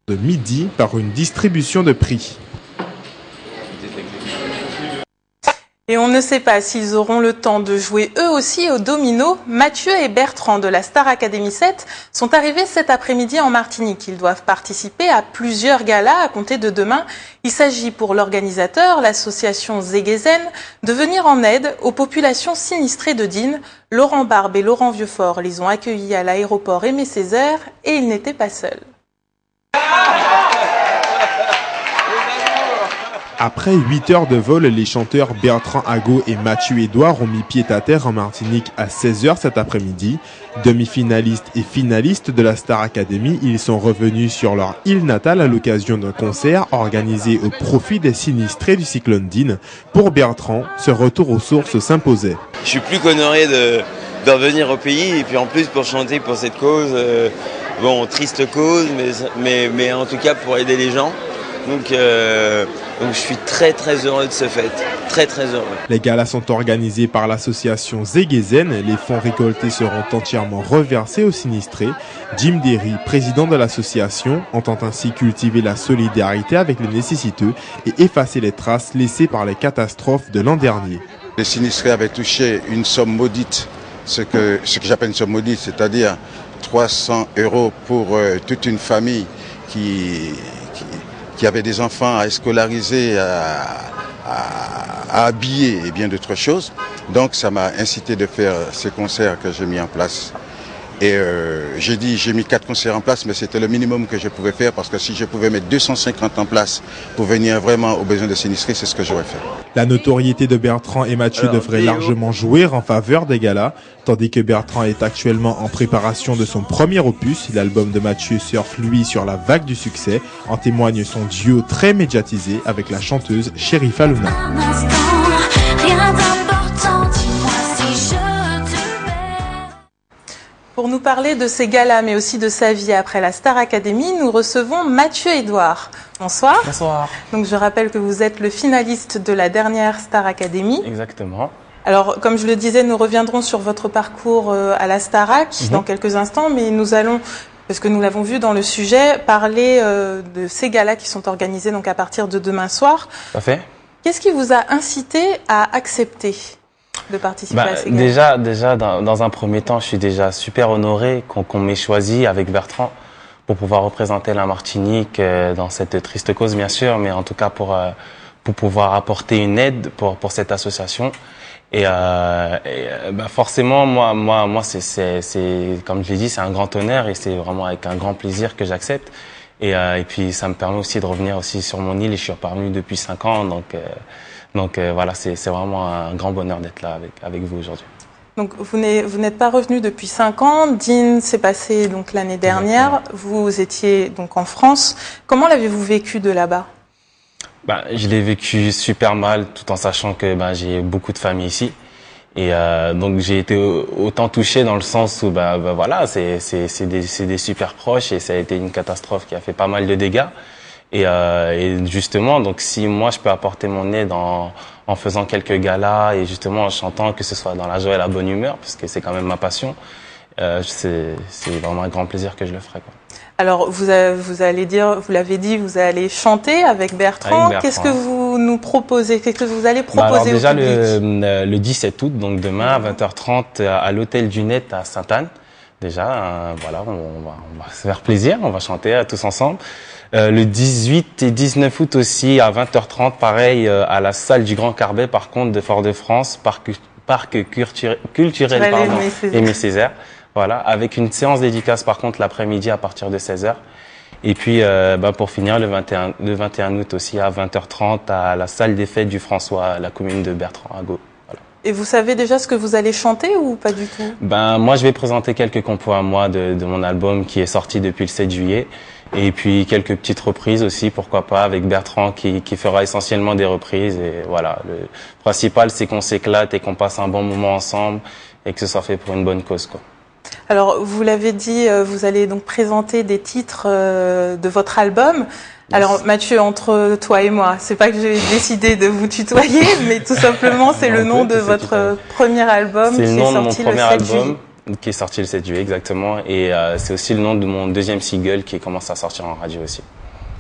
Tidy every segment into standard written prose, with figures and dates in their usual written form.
De midi par une distribution de prix. Et on ne sait pas s'ils auront le temps de jouer eux aussi au domino. Mathieu et Bertrand de la Star Academy 7 sont arrivés cet après-midi en Martinique. Ils doivent participer à plusieurs galas à compter de demain. Il s'agit pour l'organisateur, l'association Zegezen, de venir en aide aux populations sinistrées de Digne. Laurent Barbe et Laurent Vieuxfort les ont accueillis à l'aéroport Aimé Césaire et ils n'étaient pas seuls. Après 8 heures de vol, les chanteurs Bertrand Ago et Mathieu Edouard ont mis pied à terre en Martinique à 16h cet après-midi. Demi-finalistes et finalistes de la Star Academy, ils sont revenus sur leur île natale à l'occasion d'un concert organisé au profit des sinistrés du cyclone Digne. Pour Bertrand, ce retour aux sources s'imposait. Je suis plus qu'honoré de revenir au pays et puis en plus pour chanter pour cette cause, bon, triste cause, mais en tout cas pour aider les gens. Donc je suis très heureux de ce fait, très heureux. Les galas sont organisés par l'association Zegezen. Les fonds récoltés seront entièrement reversés aux sinistrés. Jim Derry, président de l'association, entend ainsi cultiver la solidarité avec les nécessiteux et effacer les traces laissées par les catastrophes de l'an dernier. Les sinistrés avaient touché une somme maudite, ce que j'appelle une somme maudite, c'est-à-dire 300 € pour toute une famille qui avait des enfants à scolariser, à habiller et bien d'autres choses. Donc ça m'a incité de faire ces concerts que j'ai mis en place. Et j'ai mis 4 concerts en place, mais c'était le minimum que je pouvais faire parce que si je pouvais mettre 250 en place pour venir vraiment aux besoins des sinistrés, c'est ce que j'aurais fait. La notoriété de Bertrand et Mathieu devrait largement jouer en faveur des galas, tandis que Bertrand est actuellement en préparation de son premier opus. L'album de Mathieu surfe lui sur la vague du succès. En témoigne son duo très médiatisé avec la chanteuse Sherifa Luna. Pour nous parler de ces galas, mais aussi de sa vie après la Star Academy, nous recevons Mathieu Edouard. Bonsoir. Bonsoir. Donc je rappelle que vous êtes le finaliste de la dernière Star Academy. Exactement. Alors, comme je le disais, nous reviendrons sur votre parcours à la Starac dans quelques instants, mais nous allons, parce que nous l'avons vu dans le sujet, parler de ces galas qui sont organisés donc à partir de demain soir. Parfait. Qu'est-ce qui vous a incité à accepter de participer à ces galas? Déjà dans un premier temps, je suis déjà super honoré qu'on m'ait choisi avec Bertrand pour pouvoir représenter la Martinique dans cette triste cause, bien sûr, mais en tout cas pour pouvoir apporter une aide pour cette association. Et forcément, moi, c'est comme je l'ai dit, c'est un grand honneur et c'est vraiment avec un grand plaisir que j'accepte. Et puis ça me permet aussi de revenir aussi sur mon île. Et je suis reparvenu depuis 5 ans, donc voilà, c'est vraiment un grand bonheur d'être là avec vous aujourd'hui. Donc vous n'êtes pas revenu depuis 5 ans. Digne s'est passé donc l'année dernière. Vous étiez donc en France. Comment l'avez-vous vécu de là-bas? Je l'ai vécu super mal, tout en sachant que j'ai beaucoup de famille ici. Et donc j'ai été autant touché dans le sens où voilà, c'est des super proches et ça a été une catastrophe qui a fait pas mal de dégâts. Et justement, donc si moi je peux apporter mon aide en faisant quelques galas et justement en chantant, que ce soit dans la joie et la bonne humeur, parce que c'est quand même ma passion, c'est vraiment un grand plaisir que je le ferai, quoi. Alors vous allez dire, vous l'avez dit, vous allez chanter avec Bertrand. Qu'est-ce que vous nous proposez? Qu'est-ce que vous allez proposer alors déjà au public? le 17 août, donc demain à 20h30 à l'hôtel du Net à Sainte-Anne. Déjà, voilà, on va se faire plaisir, on va chanter tous ensemble. Le 18 et 19 août aussi à 20h30, pareil à la salle du Grand Carbet, par contre de Fort-de-France, parc culturel Aimé Césaire. Voilà, avec une séance dédicace par contre l'après-midi à partir de 16h. Et puis pour finir le 21 août aussi à 20h30 à la salle des fêtes du François, la commune de Bertrand Ago. Voilà. Et vous savez déjà ce que vous allez chanter ou pas du tout? Moi je vais présenter quelques compos à moi de mon album qui est sorti depuis le 7 juillet. Et puis quelques petites reprises aussi, pourquoi pas, avec Bertrand qui fera essentiellement des reprises. Et voilà, le principal c'est qu'on s'éclate et qu'on passe un bon moment ensemble et que ce soit fait pour une bonne cause, quoi. Alors, vous l'avez dit, vous allez donc présenter des titres de votre album. Alors Mathieu, entre toi et moi, c'est pas que j'ai décidé de vous tutoyer, mais tout simplement c'est le nom de votre premier album qui est sorti le 7 juillet. Qui est sorti le 7 juillet, exactement. Et c'est aussi le nom de mon deuxième single qui commence à sortir en radio aussi.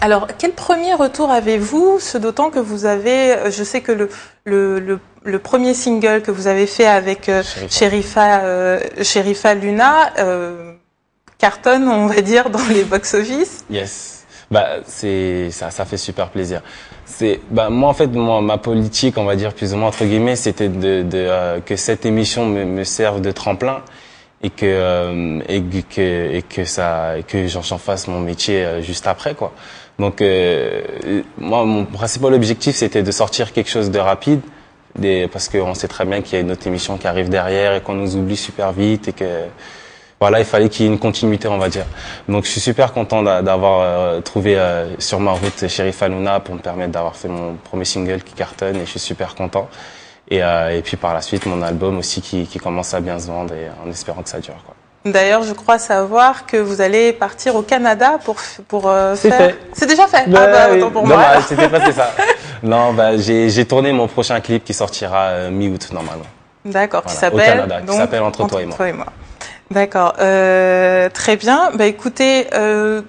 Alors, quel premier retour avez-vous, ce d'autant que vous avez, je sais que le premier single que vous avez fait avec Sherifa Luna cartonne, on va dire, dans les box-office. Yes. Ça fait super plaisir. Moi en fait, ma politique, on va dire plus ou moins entre guillemets, c'était que cette émission me serve de tremplin. Et que j'en fasse mon métier juste après, quoi. Donc moi mon principal objectif c'était de sortir quelque chose de rapide, parce qu'on sait très bien qu'il y a une autre émission qui arrive derrière et qu'on nous oublie super vite et que voilà, il fallait qu'il y ait une continuité, on va dire. Donc je suis super content d'avoir trouvé sur ma route Sherifa Luna pour me permettre d'avoir fait mon premier single qui cartonne, et je suis super content. Et puis par la suite, mon album aussi qui commence à bien se vendre, et en espérant que ça dure, quoi. D'ailleurs, je crois savoir que vous allez partir au Canada pour faire... Fait. C'est déjà fait. Oui. Autant pour moi. C'était passé ça. Non, j'ai tourné mon prochain clip qui sortira mi-août normalement. D'accord, voilà, qui s'appelle... Au Canada, qui s'appelle Entre toi et moi. D'accord, très bien. Écoutez,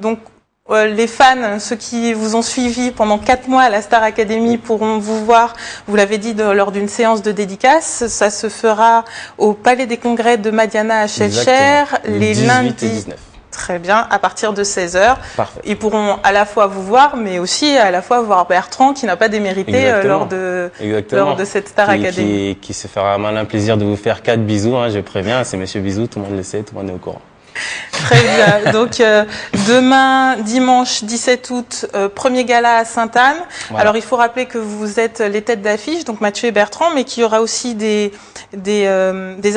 donc les fans, ceux qui vous ont suivi pendant 4 mois à la Star Academy pourront vous voir, vous l'avez dit, lors d'une séance de dédicace. Ça se fera au Palais des Congrès de Madiana à Schœlcher, les lundis. Et 19. Très bien, à partir de 16h. Parfait. Ils pourront à la fois vous voir, mais aussi à la fois voir Bertrand, qui n'a pas démérité lors de cette Star Academy. Qui se fera un malin plaisir de vous faire 4 bisous, hein, je préviens, c'est Monsieur Bisou, tout le monde le sait, tout le monde est au courant. Très bien. Donc demain, dimanche 17 août, premier gala à Sainte-Anne. Voilà. Alors il faut rappeler que vous êtes les têtes d'affiche, donc Mathieu et Bertrand, mais qu'il y aura aussi des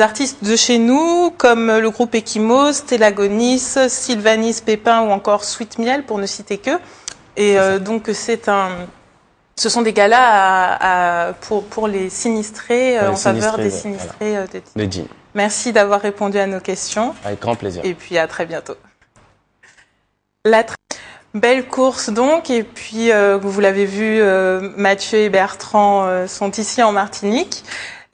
artistes de chez nous, comme le groupe Ekimos, Télagonis, Sylvanis Pépin ou encore Sweet Miel, pour ne citer que. Et donc ce sont des galas pour les sinistrés, en faveur des sinistrés de Digne. Merci d'avoir répondu à nos questions. Avec grand plaisir. Et puis à très bientôt. La belle course donc, et puis vous l'avez vu, Mathieu et Bertrand sont ici en Martinique.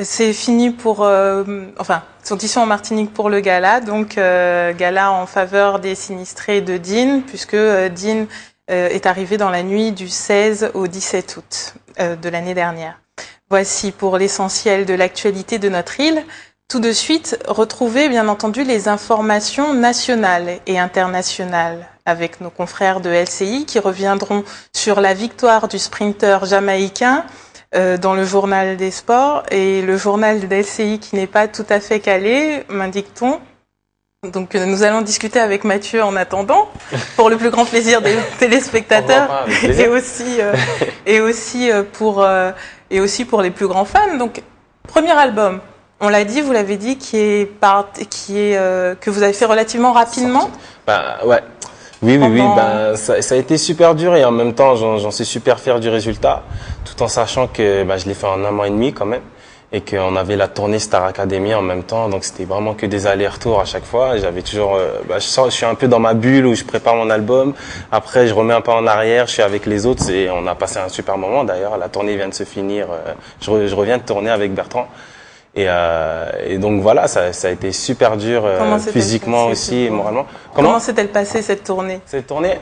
C'est fini sont ici en Martinique pour le gala, donc gala en faveur des sinistrés de Digne, puisque Digne est arrivé dans la nuit du 16 au 17 août de l'année dernière. Voici pour l'essentiel de l'actualité de notre île. Tout de suite, retrouvez bien entendu les informations nationales et internationales avec nos confrères de LCI qui reviendront sur la victoire du sprinter jamaïcain dans le journal des sports, et le journal de LCI qui n'est pas tout à fait calé, m'indique-t-on. Donc nous allons discuter avec Mathieu en attendant, pour le plus grand plaisir des téléspectateurs et aussi pour les plus grands fans. Donc premier album. On l'a dit, vous l'avez dit, que vous avez fait relativement rapidement. Ouais. Oui. Ça a été super dur, et en même temps, j'en suis super fier du résultat, tout en sachant que je l'ai fait en 1 mois et demi quand même, et qu'on avait la tournée Star Academy en même temps, donc c'était vraiment que des allers-retours à chaque fois. J'avais toujours, je suis un peu dans ma bulle où je prépare mon album. Après, je remets un peu en arrière, je suis avec les autres, et on a passé un super moment. D'ailleurs, la tournée vient de se finir. Je reviens de tourner avec Bertrand. Et donc voilà, ça a été super dur physiquement aussi et moralement. Comment s'est-elle passée cette tournée? Cette tournée,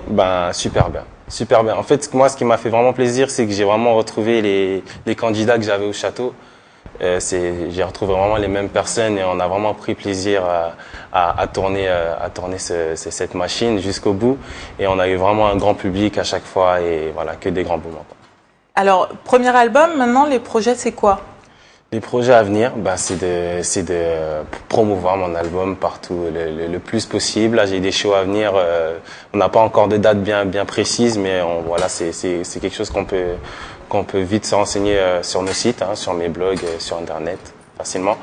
super bien. En fait, moi, ce qui m'a fait vraiment plaisir, c'est que j'ai vraiment retrouvé les candidats que j'avais au château. J'ai retrouvé vraiment les mêmes personnes, et on a vraiment pris plaisir à tourner cette machine jusqu'au bout. Et on a eu vraiment un grand public à chaque fois, et voilà, que des grands moments. Alors, premier album, maintenant, les projets, c'est quoi? Les projets à venir, c'est de promouvoir mon album partout le plus possible. Là, j'ai des shows à venir. On n'a pas encore de date bien précise, mais voilà, c'est quelque chose qu'on peut vite se renseigner sur nos sites, hein, sur mes blogs, sur Internet, facilement.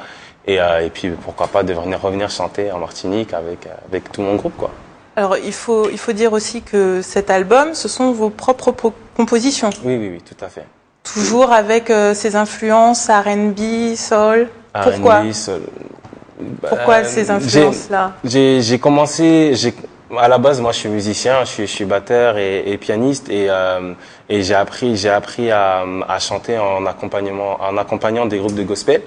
Et puis pourquoi pas de revenir chanter en Martinique avec tout mon groupe, quoi. Alors il faut dire aussi que cet album, ce sont vos propres compositions. Oui, tout à fait. Toujours avec ces influences R&B, soul. Pourquoi R&B, soul. Pourquoi ces influences-là? J'ai commencé, À la base, moi, je suis musicien, je suis batteur et pianiste et j'ai appris à chanter en accompagnant des groupes de gospel.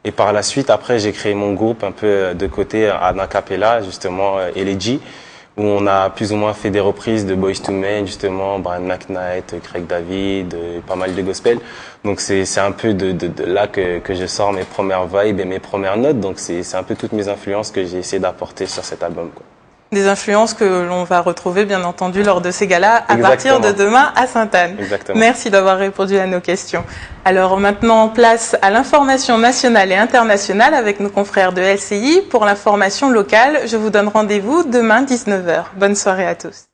Et par la suite, après, j'ai créé mon groupe un peu de côté en a cappella, justement, Elegy, où on a plus ou moins fait des reprises de Boyz II Men, justement, Brian McKnight, Craig David, pas mal de gospel. Donc c'est un peu de là que je sors mes premières vibes et mes premières notes. Donc c'est un peu toutes mes influences que j'ai essayé d'apporter sur cet album, quoi. Des influences que l'on va retrouver, bien entendu, lors de ces galas à partir de demain à Sainte-Anne. Exactement. Merci d'avoir répondu à nos questions. Alors maintenant, place à l'information nationale et internationale avec nos confrères de LCI. Pour l'information locale, je vous donne rendez-vous demain 19h. Bonne soirée à tous.